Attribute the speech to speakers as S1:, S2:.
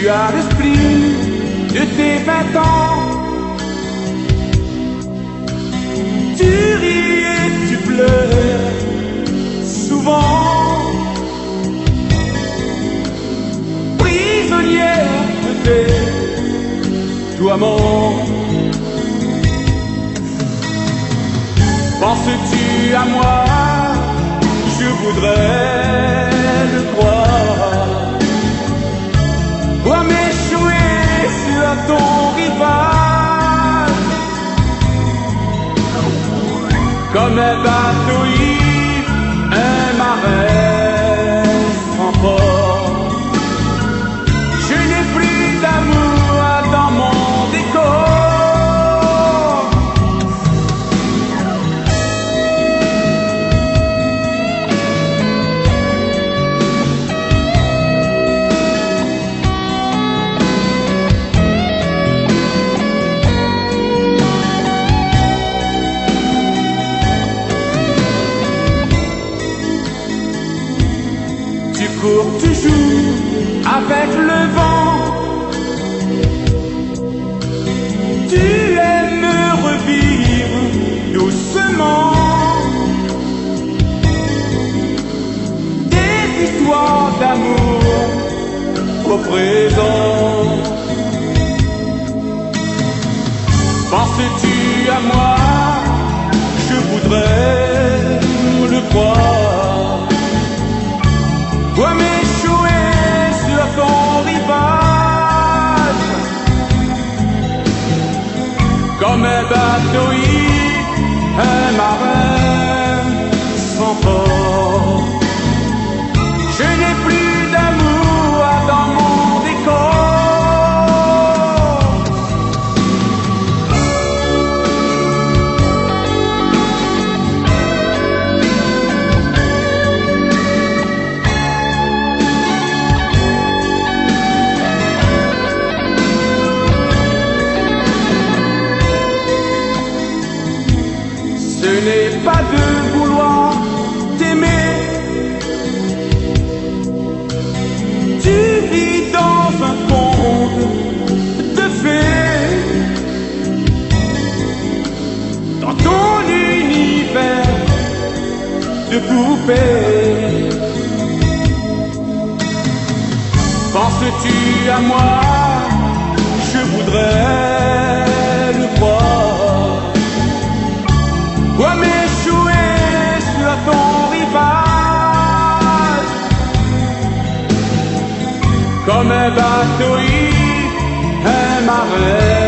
S1: Tu as l'esprit de tes 20 ans. Tu ris et tu pleures souvent, prisonnière de tes tourments. Penses-tu à moi? Je voudrais le croire. Pour m'échouer sur ton rivage, comme un bateau ivre, un marin sans port. Je n'ai plus d'amour dans mon décor. Tu cours toujours avec le vent. Tu aimes revivre doucement des histoires d'amour au présent. Penses-tu à moi? Je voudrais le croire. Pour m'échouer sur ton rivage, comme un bateau ivre, un marin sans port. Je n'ai plus d'amour dans mon décor. Ce n'est pas de vouloir t'aimer. Tu vis dans un conte de fées, dans ton univers de poupées. Penses-tu à moi? Je voudrais le croire. Pour m'échouer sur ton rivage, comme un bateau ivre, un marin